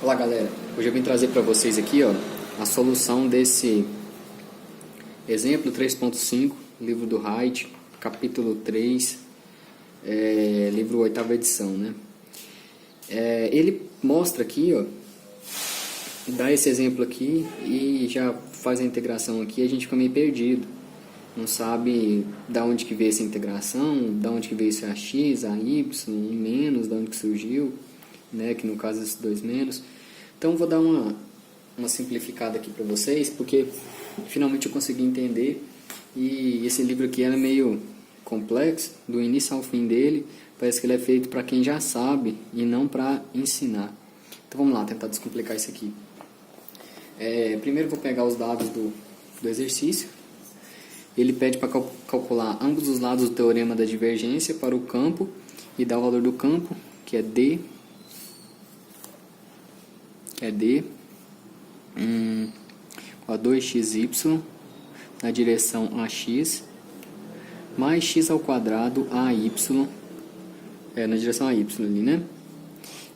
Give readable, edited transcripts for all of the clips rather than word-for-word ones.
Olá galera, hoje eu vim trazer para vocês aqui a solução desse exemplo 3.5, livro do Wright, capítulo 3, livro 8ª edição, né? Ele mostra aqui, dá esse exemplo aqui e já faz a integração aqui, a gente fica meio perdido. Não sabe da onde que veio essa integração, da onde que veio esse AX, AY, menos, da onde que surgiu, né? Que no caso esses dois menos. Então vou dar uma simplificada aqui para vocês, porque finalmente eu consegui entender. E esse livro aqui é meio complexo, do início ao fim dele. Parece que ele é feito para quem já sabe e não para ensinar. Então vamos lá, tentar descomplicar isso aqui. Primeiro vou pegar os dados do exercício. Ele pede para calcular ambos os lados do teorema da divergência para o campo e dar o valor do campo, que é D, a 2xy na direção AX mais x ao quadrado AY, na direção AY ali, né?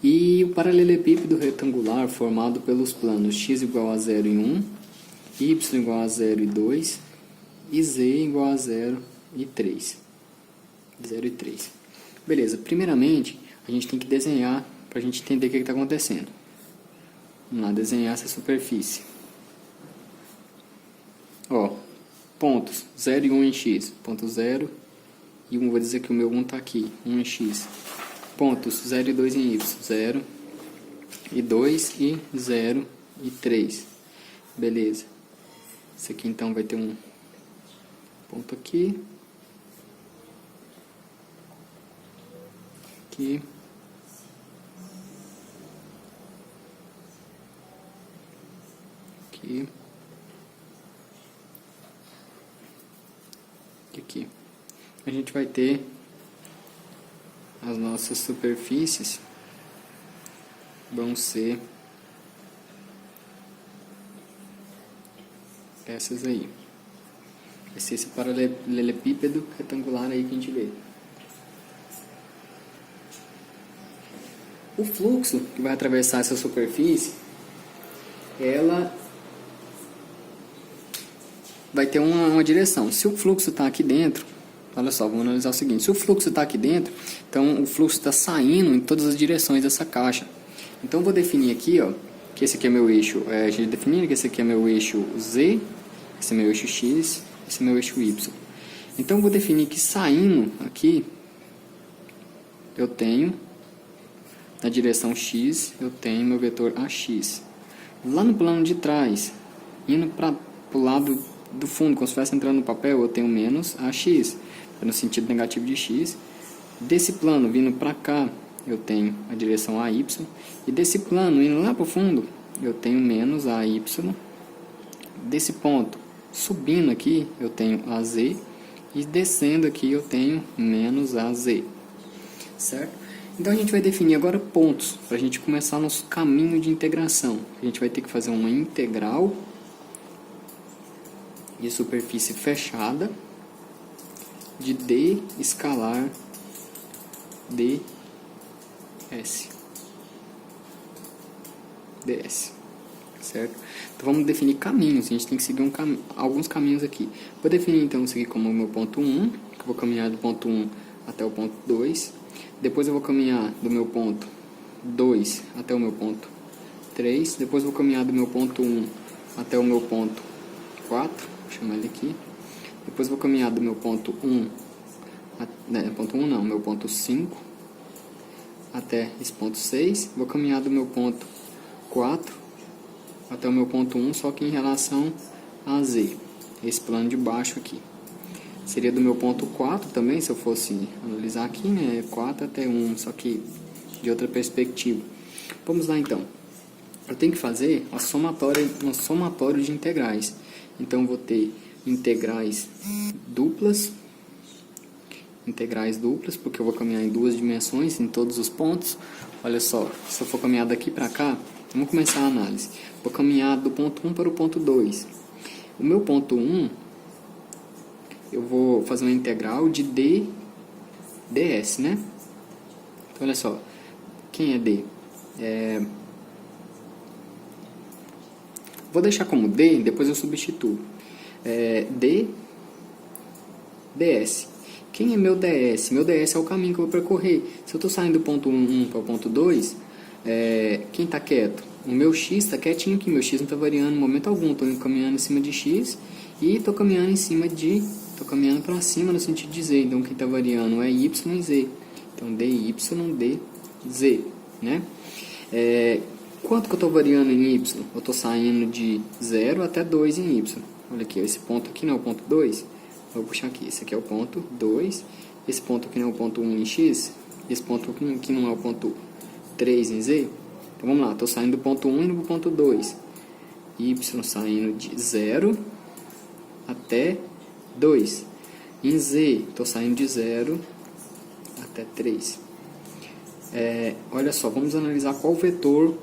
E o paralelepípedo retangular formado pelos planos x igual a 0 e 1, y igual a 0 e 2 e z igual a 0 e 3. 0 e 3. Beleza, primeiramente a gente tem que desenhar para a gente entender o que está acontecendo. Vamos lá, desenhar essa superfície. Pontos 0 e 1 em x. Ponto 0 e 1, vou dizer que o meu 1 está aqui, 1 em x. Pontos 0 e 2 em y. 0 e 2 e 0 e 3. Beleza. Isso aqui então vai ter um ponto aqui. Aqui. Aqui. Aqui. A gente vai ter as nossas superfícies, vão ser essas aí. Vai ser esse paralelepípedo retangular aí que a gente vê. O fluxo que vai atravessar essa superfície, ela vai ter uma direção. Se o fluxo está aqui dentro, olha só, vamos analisar o seguinte. Se o fluxo está aqui dentro, então o fluxo está saindo em todas as direções dessa caixa. Então eu vou definir aqui, que esse aqui é meu eixo, a gente definindo que esse aqui é meu eixo Z, esse é meu eixo X, esse é meu eixo Y. Então eu vou definir que saindo aqui, eu tenho, na direção X, eu tenho meu vetor AX. Lá no plano de trás, indo para o lado do fundo, como se estivesse entrando no papel, eu tenho menos AX, no sentido negativo de X. Desse plano, vindo para cá, eu tenho a direção AY. E desse plano, indo lá para o fundo, eu tenho menos AY. Desse ponto, subindo aqui, eu tenho AZ. E descendo aqui, eu tenho menos AZ. Certo? Então a gente vai definir agora pontos, para a gente começar nosso caminho de integração. A gente vai ter que fazer uma integral de superfície fechada de D escalar ds. Certo? Então vamos definir caminhos, a gente tem que seguir alguns caminhos aqui. Vou definir então isso aqui como o meu ponto 1, que eu vou caminhar do ponto 1 até o ponto 2. Depois eu vou caminhar do meu ponto 2 até o meu ponto 3. Depois eu vou caminhar do meu ponto 1 até o meu ponto 4. Vou chamar ele aqui. Depois eu vou caminhar do meu ponto 1, meu ponto 5 até esse ponto 6. Vou caminhar do meu ponto 4 até o meu ponto 1, só que em relação a Z. Esse plano de baixo aqui. Seria do meu ponto 4 também, se eu fosse analisar aqui, né? 4 até 1, só que de outra perspectiva. Vamos lá então. Eu tenho que fazer um somatório de integrais. Então eu vou ter integrais duplas, porque eu vou caminhar em duas dimensões, em todos os pontos. Olha só, se eu for caminhar daqui para cá, vamos começar a análise. Vou caminhar do ponto 1 para o ponto 2. O meu ponto 1, eu vou fazer uma integral de ds, né? Então, olha só, quem é d? Vou deixar como D, depois eu substituo. DS. Quem é meu DS? Meu DS é o caminho que eu vou percorrer. Se eu estou saindo do ponto 1 para o ponto 2, quem está quieto? O meu X está quietinho aqui, meu X não está variando em momento algum. Estou caminhando em cima de X e estou caminhando em cima de... Estou caminhando para cima no sentido de Z. Então, quem está variando é Y e Z. Então, DY, DZ, né? Quanto que eu estou variando em Y? Eu estou saindo de 0 até 2 em Y. Olha aqui, esse ponto aqui não é o ponto 2. Vou puxar aqui, esse aqui é o ponto 2. Esse ponto aqui não é o ponto 1 em X. Esse ponto aqui não é o ponto 3 em Z. Então, vamos lá, estou saindo do ponto 1 e indo para o ponto 2. Y saindo de 0 até 2. Em Z, estou saindo de 0 até 3. Olha só, vamos analisar qual vetor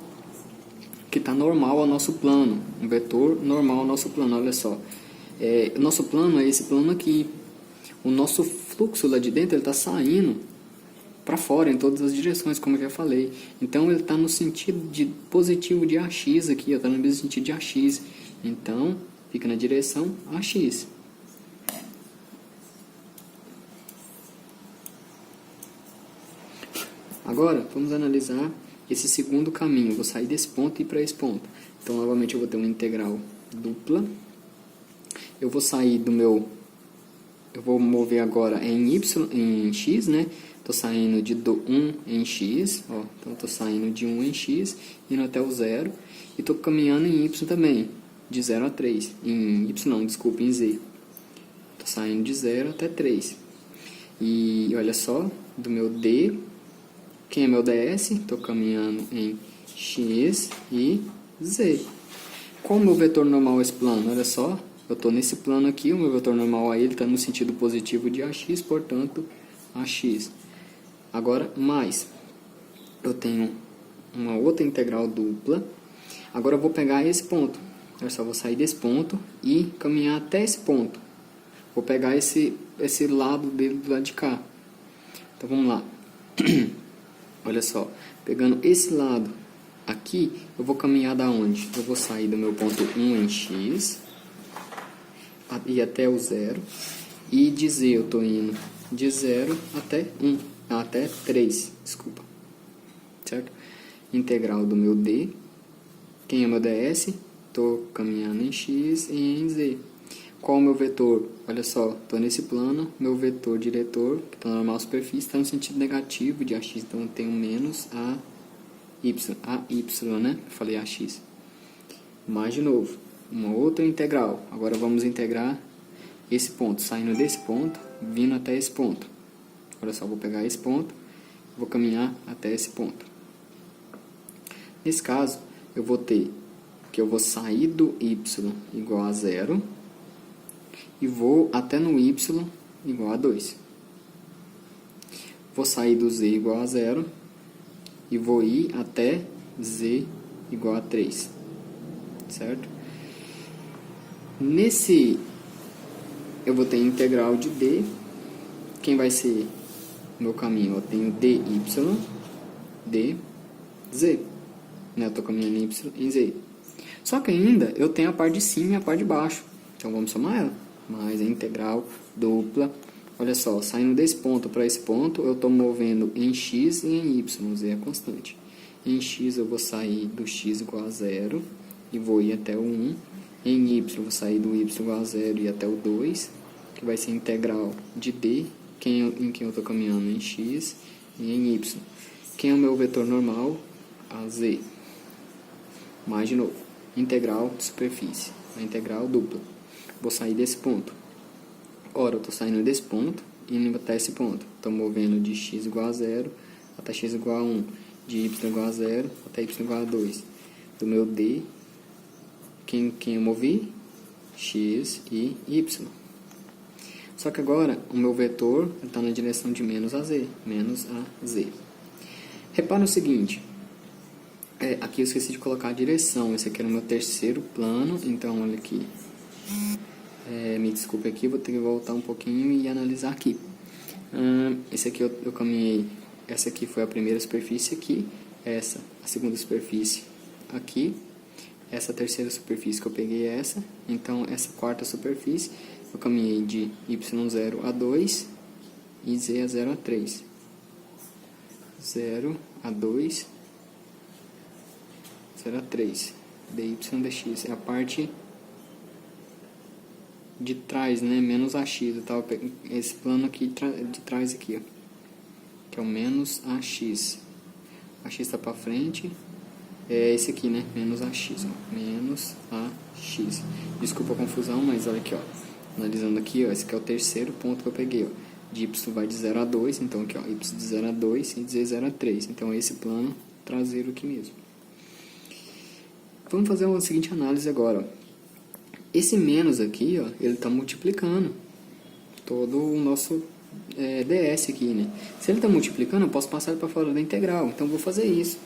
que está normal ao nosso plano. Um vetor normal ao nosso plano, olha só. O nosso plano é esse plano aqui. O nosso fluxo lá de dentro está saindo para fora em todas as direções, como eu já falei. Então ele está no sentido de positivo de AX aqui, está no mesmo sentido de AX. Então fica na direção AX. Agora vamos analisar esse segundo caminho. Eu vou sair desse ponto e ir para esse ponto. Então novamente eu vou ter uma integral dupla. Eu vou sair do meu... Eu vou mover agora em Y, em X, né? Estou saindo de 1 em X, ó. Então estou saindo de 1 em X, indo até o 0. E estou caminhando em Y também, de 0 a 3. Em Y não, desculpa, em Z. Estou saindo de 0 até 3. E olha só, do meu D, quem é meu DS? Estou caminhando em X e Z. Qual o meu vetor normal a esse plano? Olha só. Eu estou nesse plano aqui, o meu vetor normal a ele está no sentido positivo de AX, portanto, AX. Agora, mais, eu tenho uma outra integral dupla. Agora eu vou pegar esse ponto. Eu só vou sair desse ponto e caminhar até esse ponto. Vou pegar esse lado dele do lado de cá. Então, vamos lá. Olha só, pegando esse lado aqui, eu vou caminhar da onde? Eu vou sair do meu ponto 1 em X... e até o 0, e de Z eu estou indo de 0 até 1, até 3, desculpa, certo? Integral do meu D, quem é meu DS? Estou caminhando em X e em Z. Qual o meu vetor? Olha só, estou nesse plano, meu vetor diretor, que está normal superfície, está no sentido negativo de AX, então eu tenho menos AY, né? Eu falei AX. Mais de novo. Uma outra integral. Agora vamos integrar esse ponto, saindo desse ponto, vindo até esse ponto. Olha só, vou pegar esse ponto, vou caminhar até esse ponto. Nesse caso, eu vou ter que eu vou sair do y igual a 0 e vou até no y igual a 2. Vou sair do z igual a 0 e vou ir até z igual a 3. Certo? Nesse, eu vou ter integral de D. Quem vai ser meu caminho? Eu tenho dy, dz. Né? Eu estou caminhando em y em z. Só que ainda eu tenho a parte de cima e a parte de baixo. Então vamos somar ela. Mais a integral dupla. Olha só, saindo desse ponto para esse ponto, eu estou movendo em x e em y. Z é constante. Em x eu vou sair do x igual a 0 e vou ir até o 1. Em y eu vou sair do y igual a 0 e ir até o 2, que vai ser integral de d, em quem eu estou caminhando em x e em y. Quem é o meu vetor normal? A z. Mais de novo, integral de superfície, a integral dupla. Vou sair desse ponto. Ora, eu estou saindo desse ponto e indo até esse ponto. Estou movendo de x igual a 0 até x igual a 1, de y igual a 0 até y igual a 2. Do meu d, quem eu movi? X e y. Só que agora o meu vetor está na direção de menos a z. Repara o seguinte. Aqui eu esqueci de colocar a direção. Esse aqui era o meu terceiro plano. Então, olha aqui. Me desculpe aqui, vou ter que voltar um pouquinho e analisar aqui. Esse aqui eu caminhei. Essa aqui foi a primeira superfície aqui. Essa, a segunda superfície aqui. essa terceira superfície que eu peguei é essa. Então, essa quarta superfície, eu caminhei de y0 a 2 e z a 0 a 3. 0 a 2, 0 a 3. dy dx. É a parte de trás, né? Menos ax. Tá? Esse plano aqui de trás aqui, ó, que é o menos ax. Ax está para frente. É esse aqui, né? Menos ax. Ó. Menos ax. Desculpa a confusão, mas olha aqui, ó. Analisando aqui, ó. Esse aqui é o terceiro ponto que eu peguei, ó. De y vai de 0 a 2. Então aqui, ó. Y de 0 a 2 e de z 0 a 3. Então é esse plano traseiro aqui mesmo. Vamos fazer a seguinte análise agora, ó. Esse menos aqui, ó, ele está multiplicando todo o nosso ds aqui, né? Se ele está multiplicando, eu posso passar ele para fora da integral. Então, eu vou fazer isso.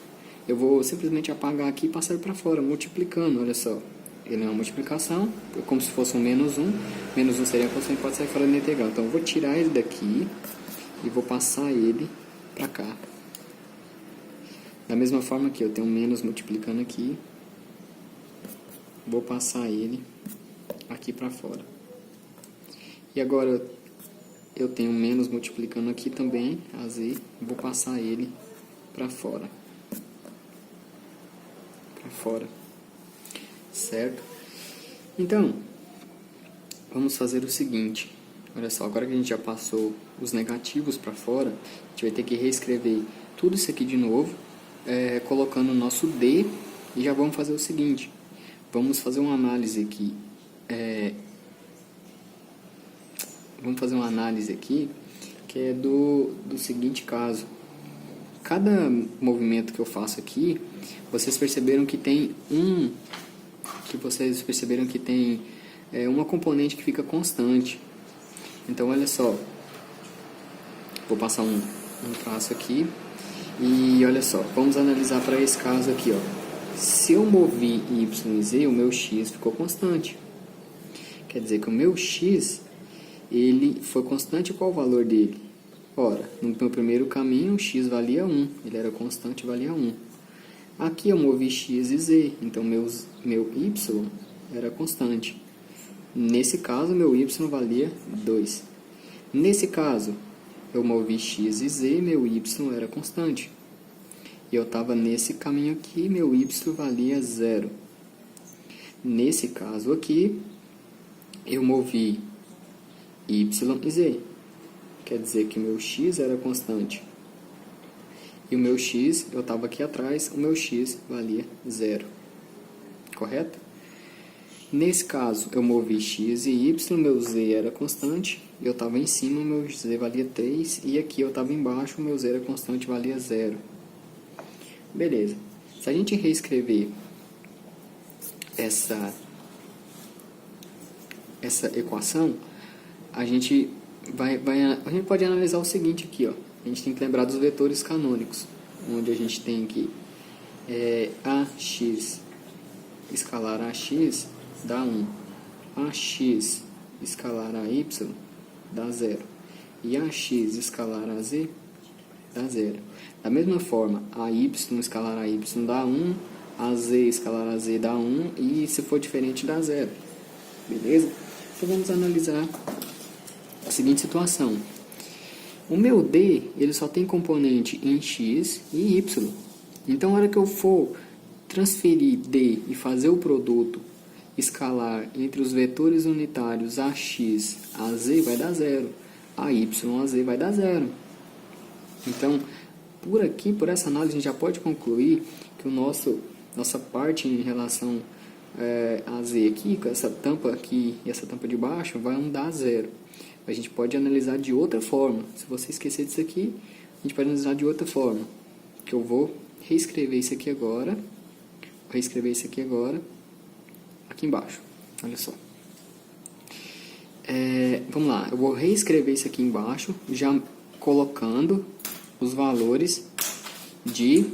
Eu vou simplesmente apagar aqui e passar ele para fora, multiplicando. Olha só, ele é uma multiplicação, como se fosse um menos 1. Menos 1 seria a constante, pode sair fora da integral. Então, eu vou tirar ele daqui e vou passar ele para cá. Da mesma forma que eu tenho um menos multiplicando aqui, vou passar ele aqui para fora. E agora eu tenho menos multiplicando aqui também, a z, vou passar ele para fora. Para fora. Certo? Então, vamos fazer o seguinte. Olha só, agora que a gente já passou os negativos para fora, a gente vai ter que reescrever tudo isso aqui de novo, colocando o nosso d, e já vamos fazer o seguinte. Vamos fazer uma análise aqui. Vamos fazer uma análise aqui que é do seguinte caso. Cada movimento que eu faço aqui, vocês perceberam que tem uma componente que fica constante. Então, olha só. Vou passar um traço aqui. E olha só, vamos analisar para esse caso aqui, ó. Se eu movi y e z, o meu x ficou constante. Quer dizer que o meu x, ele foi constante. Qual o valor dele? Ora, no meu primeiro caminho, o x valia 1. Ele era constante e valia 1. Aqui eu movi x e z, então meu y era constante. Nesse caso, meu y valia 2. Nesse caso, eu movi x e z, meu y era constante. E eu estava nesse caminho aqui, meu y valia 0. Nesse caso aqui, eu movi y e z. Quer dizer que meu x era constante. E o meu x, eu estava aqui atrás, o meu x valia 0. Correto? Nesse caso, eu movi x e y, meu z era constante. Eu estava em cima, meu z valia 3. E aqui eu estava embaixo, meu z era constante, valia 0. Beleza. Se a gente reescrever essa equação, a gente pode analisar o seguinte aqui, ó. A gente tem que lembrar dos vetores canônicos, onde a gente tem aqui ax escalar ax dá 1, ax escalar ay dá 0 e ax escalar az dá 0. Da mesma forma, a y escalar a y dá 1, a z escalar a z dá 1 e se for diferente dá 0. Beleza? Então vamos analisar a seguinte situação. O meu d, ele só tem componente em x e y. Então, na hora que eu for transferir d e fazer o produto escalar entre os vetores unitários ax, az vai dar 0. A y, a z vai dar 0. Então, por aqui, por essa análise, a gente já pode concluir que nossa parte em relação a z aqui, com essa tampa aqui e essa tampa de baixo, vai dar 0. A gente pode analisar de outra forma. Se você esquecer disso aqui, a gente pode analisar de outra forma. Que eu vou reescrever isso aqui agora. Vou reescrever isso aqui agora. Aqui embaixo. Olha só. Vamos lá. Eu vou reescrever isso aqui embaixo, já colocando os valores de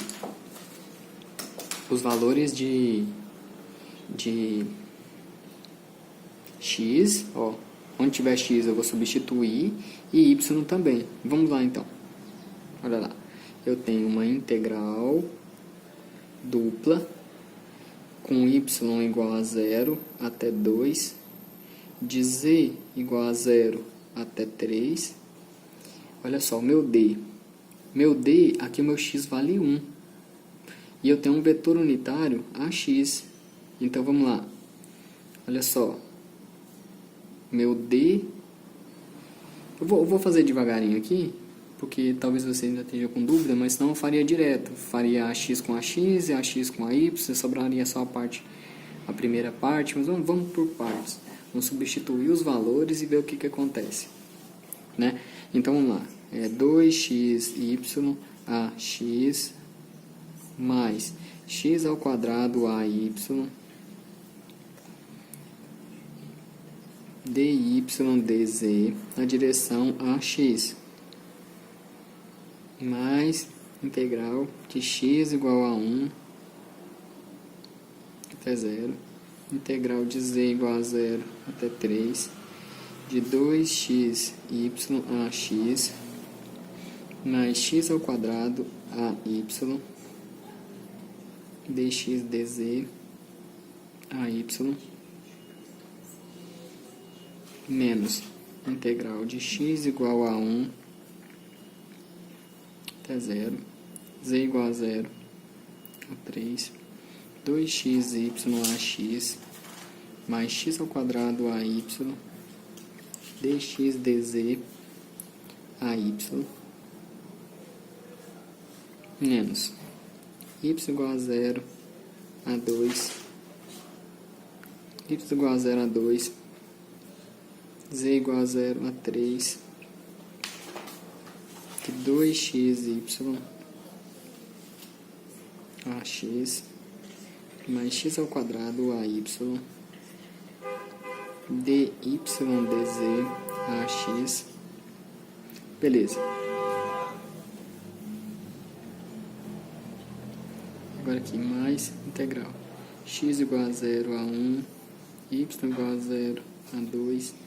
x, ó, onde tiver x eu vou substituir e y também. Vamos lá então. Olha lá. Eu tenho uma integral dupla com y igual a 0 até 2, de z igual a 0 até 3. Olha só, o meu d. Meu d, aqui o meu x vale 1. E eu tenho um vetor unitário ax. Então, vamos lá. Olha só. Meu d... Eu vou fazer devagarinho aqui, porque talvez você ainda esteja com dúvida, mas senão eu faria direto. Faria ax com ax e ax com ay, sobraria só a primeira parte, mas vamos por partes. Vamos substituir os valores e ver o que acontece. Né? Então, vamos lá. É 2xy ax mais x ao quadrado ay dy dz na direção ax mais integral de x igual a 1 até 0, integral de z igual a 0 até 3, de 2xy ax mais x ao quadrado ay dx dz ay menos integral de x igual a 1 até 0, z igual a 0 a 3, 2xy ax mais x ao quadrado ay dx dz ay menos y igual a 0 a 2, y igual a 0 a 2, z igual a 0 a 3, que 2xy ax mais x ao quadrado ay dy dz ax. Beleza. Agora aqui, mais integral. X igual a 0 a 1, y igual a 0 a 2.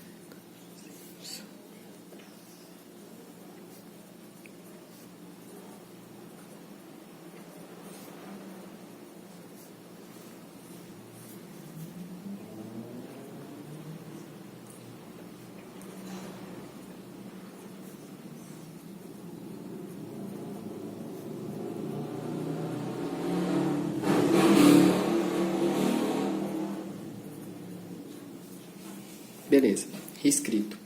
Beleza, reescrito.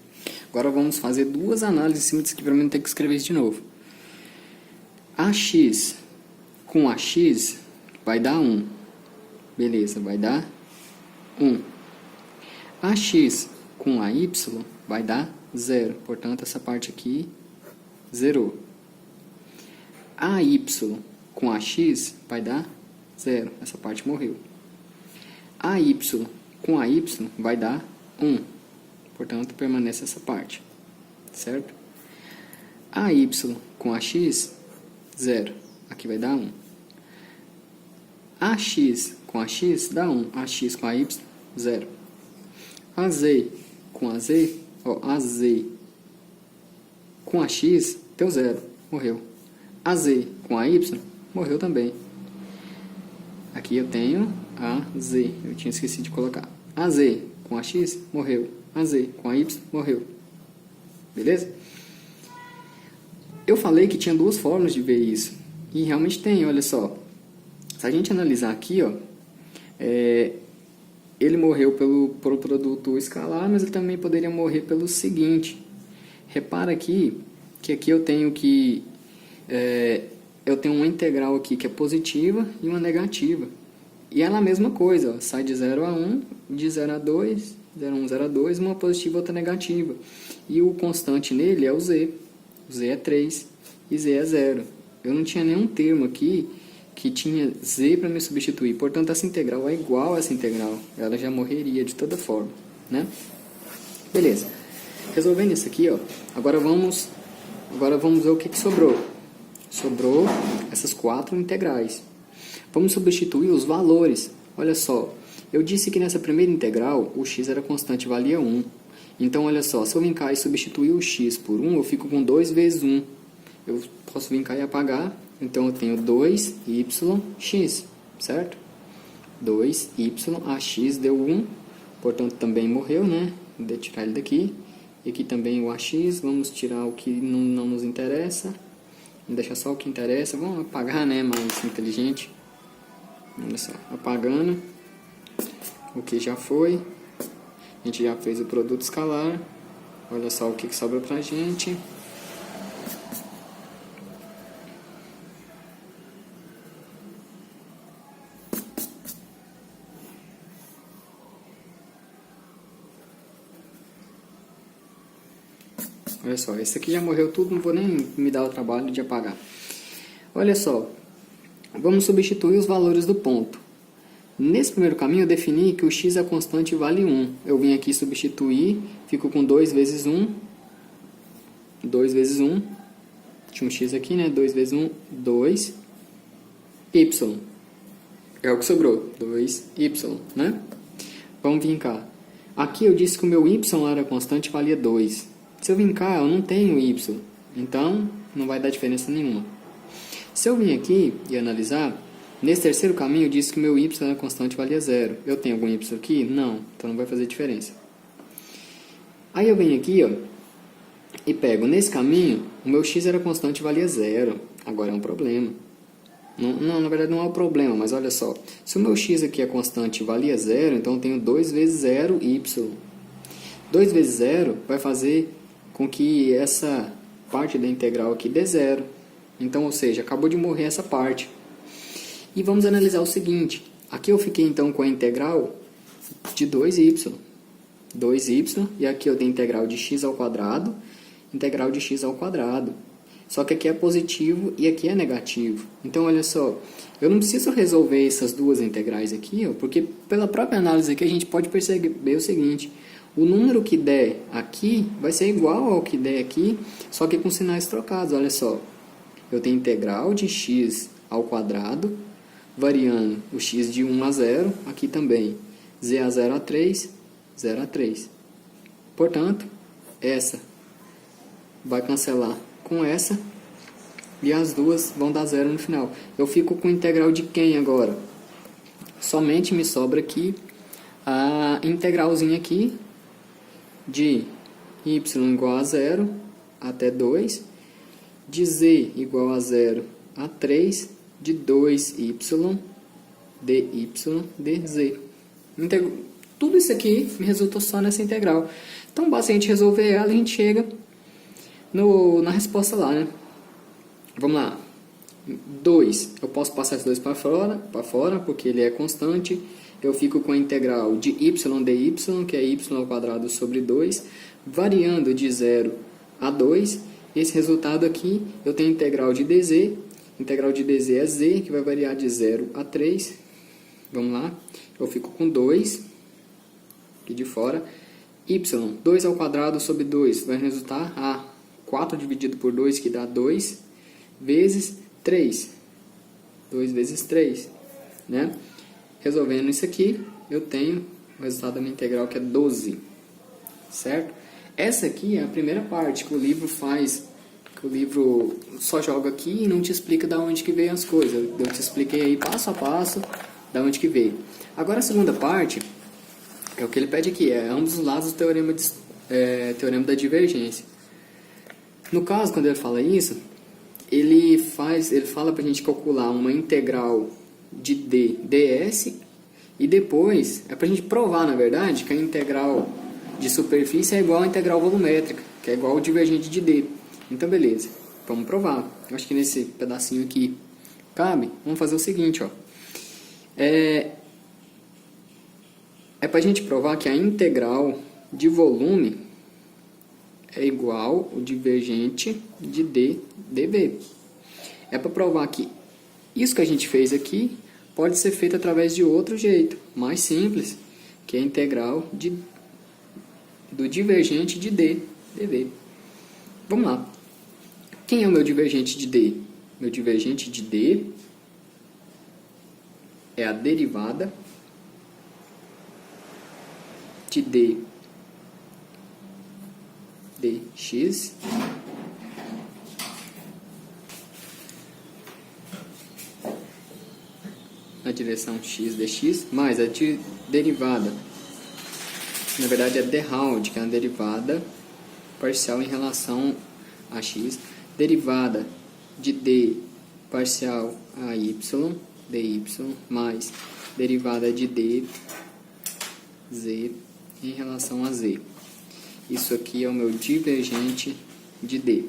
Agora vamos fazer duas análises em cima disso aqui para mim não ter que escrever isso de novo. AX com AX vai dar 1. Beleza, vai dar 1. AX com AY vai dar 0. Portanto, essa parte aqui zerou. AY com AX vai dar 0. Essa parte morreu. AY com AY vai dar 1. Portanto, permanece essa parte. Certo? AY com AX, 0. Aqui vai dar 1. AX com AX dá 1. AX com AY, 0. AZ com AZ, AZ com AX, deu 0. Morreu. AZ com AY, morreu também. Aqui eu tenho AZ. Eu tinha esquecido de colocar. AZ com AX, morreu. AZ com AY, morreu. Beleza? Eu falei que tinha duas formas de ver isso. E realmente tem, olha só. Se a gente analisar aqui, ó, ele morreu pelo produto escalar, mas ele também poderia morrer pelo seguinte. Repara aqui, que aqui eu tenho eu tenho uma integral aqui que é positiva e uma negativa. E ela é a mesma coisa, ó, sai de 0 a 1, de 0 a 2, 0 a 1, 0 a 2, uma positiva e outra negativa. E o constante nele é o z. O z é 3 e z é 0. Eu não tinha nenhum termo aqui que tinha z para me substituir. Portanto, essa integral é igual a essa integral. Ela já morreria de toda forma, né? Beleza. Resolvendo isso aqui, ó, agora vamos ver o que sobrou. Sobrou essas 4 integrais. Vamos substituir os valores. Olha só, eu disse que nessa primeira integral o x era constante, valia 1. Então, olha só, se eu vir cá e substituir o x por 1, eu fico com 2 vezes 1. Eu posso vir cá e apagar, então eu tenho 2yx, certo? 2y, ax deu 1, portanto também morreu, né? Vou tirar ele daqui. E aqui também o ax, vamos tirar o que não nos interessa. Vamos deixar só o que interessa, vamos apagar, né? Mais inteligente. Olha só, apagando o que já foi. A gente já fez o produto escalar. Olha só o que sobra pra gente. Olha só, esse aqui já morreu tudo, não vou nem me dar o trabalho de apagar. Olha só, vamos substituir os valores do ponto. Nesse primeiro caminho eu defini que o x é constante e vale 1. Eu vim aqui substituir, fico com 2 vezes 1. 2 vezes 1. Tinha um x aqui, né? 2 vezes 1, 2. Y. É o que sobrou, 2y, né? Vamos vir cá. Aqui eu disse que o meu y era constante e valia 2. Se eu vir cá, eu não tenho y. Então, não vai dar diferença nenhuma. Se eu vir aqui e analisar, nesse terceiro caminho eu disse que o meu y era constante e valia 0. Eu tenho algum y aqui? Não. Então não vai fazer diferença. Aí eu venho aqui, ó, e pego, nesse caminho, o meu x era constante e valia 0. Agora é um problema. Não, na verdade não é um problema, mas olha só. Se o meu x aqui é constante e valia 0, então eu tenho 2 vezes 0, y. 2 vezes 0 vai fazer com que essa parte da integral aqui dê 0. Então, ou seja, acabou de morrer essa parte. E vamos analisar o seguinte. Aqui eu fiquei então com a integral de 2y. 2y, e aqui eu tenho integral de x ao quadrado, integral de x ao quadrado. Só que aqui é positivo e aqui é negativo. Então, olha só, eu não preciso resolver essas duas integrais aqui, ó, porque pela própria análise aqui a gente pode perceber o seguinte. O número que der aqui vai ser igual ao que der aqui, só que com sinais trocados. Olha só, eu tenho integral de x ao quadrado, variando o x de 1 a 0, aqui também, z a 0 a 3, 0 a 3. Portanto, essa vai cancelar com essa, e as duas vão dar 0 no final. Eu fico com integral de quem agora? Somente me sobra aqui a integralzinha aqui, de y igual a 0 até 2, de z igual a 0 a 3, de 2y dy dz. Tudo isso aqui me resultou só nessa integral. Então, basta a gente resolver ela e a gente chega na resposta lá, né? Vamos lá. 2, eu posso passar esses dois para fora, porque ele é constante. Eu fico com a integral de y dy, que é y ao quadrado sobre 2, variando de 0 a 2. Esse resultado aqui, eu tenho integral de dz. Integral de dz é z, que vai variar de 0 a 3. Vamos lá. Eu fico com 2, aqui de fora. Y, 2 ao quadrado sobre 2, vai resultar a 4 dividido por 2, que dá 2, vezes 3. 2 vezes 3, né? Resolvendo isso aqui, eu tenho o resultado da minha integral, que é 12. Certo? Essa aqui é a primeira parte que o livro faz, que o livro só joga aqui e não te explica de onde que veio as coisas. Eu te expliquei aí passo a passo de onde que veio. Agora a segunda parte é o que ele pede aqui, é ambos os lados do teorema da divergência. No caso, quando ele fala isso, ele fala para a gente calcular uma integral de d ds, e depois é para a gente provar, na verdade, que a integral de superfície é igual à integral volumétrica, que é igual ao divergente de d. Então, beleza, vamos provar. Eu acho que nesse pedacinho aqui cabe. Vamos fazer o seguinte, ó. É para a gente provar que a integral de volume é igual ao divergente de d dv. É para provar que isso que a gente fez aqui pode ser feito através de outro jeito, mais simples, que é a integral do divergente de d dv. Vamos lá. Quem é o meu divergente de d? Meu divergente de d é a derivada de d dx a direção x dx, mais a derivada, na verdade é d round, que é a derivada parcial em relação a x, derivada de d parcial a y, dy, mais derivada de d, z, em relação a z. Isso aqui é o meu divergente de d.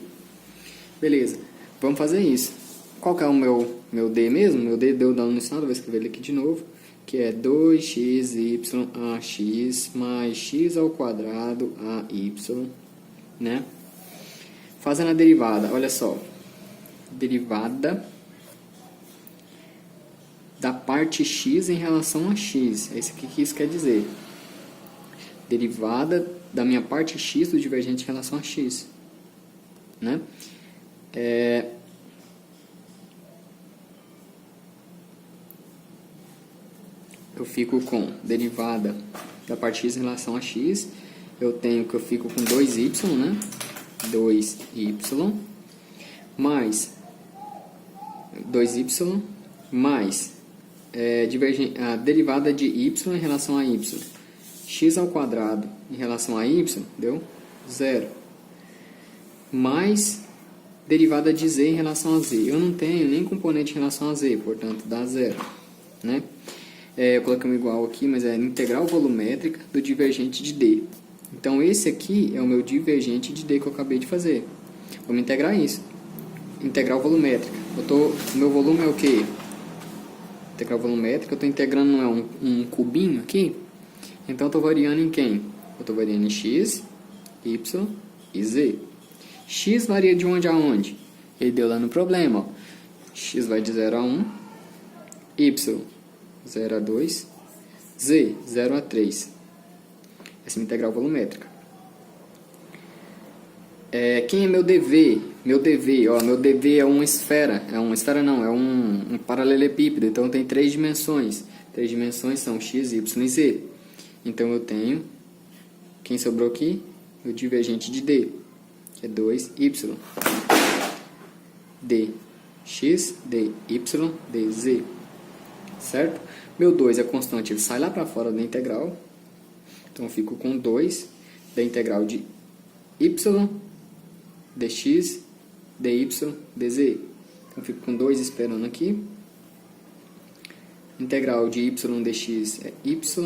Beleza, vamos fazer isso. Qual que é o meu d mesmo? Meu d deu dano no sinal, vou escrever ele aqui de novo, que é 2xy ax mais x ao quadrado ay, né? Fazendo a derivada, olha só, derivada da parte x em relação a x, é isso aqui que isso quer dizer. Derivada da minha parte x do divergente em relação a x, né? Eu fico com derivada da parte x em relação a x, eu tenho que eu fico com 2y, né? 2y mais 2y mais a derivada de y em relação a y. X ao quadrado em relação a y deu 0. Mais derivada de z em relação a z. Eu não tenho nem componente em relação a z, portanto dá 0. Né? Eu coloquei um igual aqui, mas é integral volumétrica do divergente de d. Então esse aqui é o meu divergente de d que eu acabei de fazer. Vamos integrar isso. Integral volumétrica. O meu volume é o quê? Integral volumétrica, eu estou integrando, não é um cubinho aqui? Então eu estou variando em quem? Eu estou variando em x, y e z. X varia de onde a onde? Ele deu lá no problema. Ó. X vai de 0 a 1, y 0 a 2, z 0 a 3. Essa é a integral volumétrica. Quem é meu dv? Meu dv é uma esfera. É uma esfera não, é um paralelepípedo. Então tem 3 dimensões. 3 dimensões são x, y e z. Então eu tenho, quem sobrou aqui? O divergente de d, que é 2y. dx, dy, dz. Certo? Meu 2 é constante, ele sai lá para fora da integral. Então eu fico com 2 da integral de y, dx, dy, dz. Então eu fico com 2 esperando aqui. Integral de y dx é yx,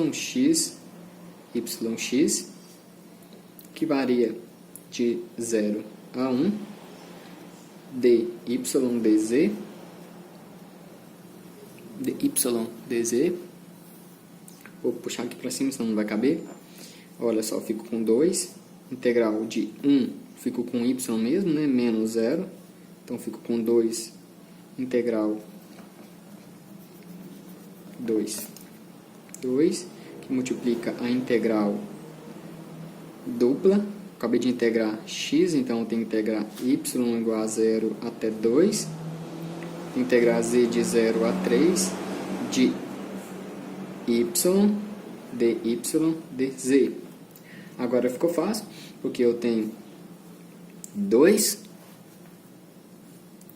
que varia de 0 a 1, dy dz, dz. Vou puxar aqui para cima, senão não vai caber. Olha só, eu fico com 2. Integral de 1, fico com y mesmo, né? Menos 0. Então, fico com 2. Integral 2, que multiplica a integral dupla. Acabei de integrar x, então eu tenho que integrar y igual a 0 até 2. Integrar z de 0 a 3 de y, dy, dz. Agora ficou fácil, porque eu tenho 2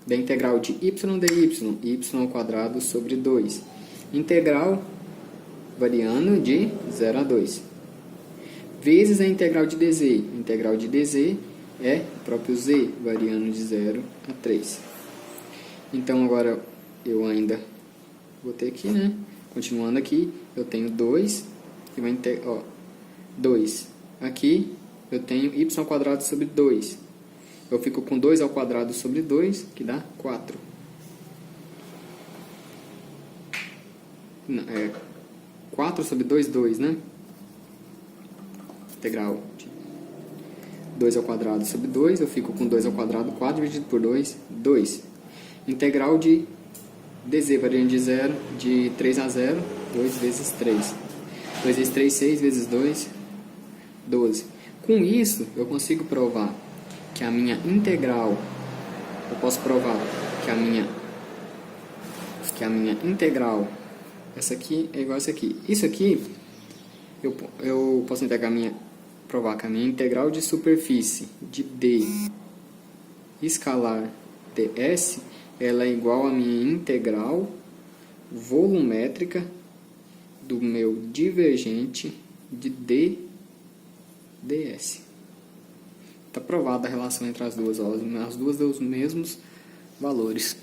da integral de y dy, y ao quadrado sobre 2. Integral variando de 0 a 2. Vezes a integral de dz. Integral de dz é o próprio z, variando de 0 a 3. Então, agora eu ainda vou ter aqui, né? Continuando aqui, eu tenho 2, que vai integrar, 2. Aqui, eu tenho y ao quadrado sobre 2. Eu fico com 2 ao quadrado sobre 2, que dá 4. Não, 4 sobre 2, 2, né? Integral de 2 ao quadrado sobre 2, eu fico com 2 ao quadrado, 4 dividido por 2, 2. Integral de dz variando de 0, de 3 a 0, 2 vezes 3. 2 vezes 3, 6 vezes 2, 12. Com isso, eu consigo provar que a minha integral, eu posso provar que a minha integral, essa aqui é igual a essa aqui. Isso aqui, eu posso provar que a minha integral de superfície de D escalar ds, ela é igual à minha integral volumétrica do meu divergente de ds. Está provada a relação entre as duas, ó, as duas dão os mesmos valores.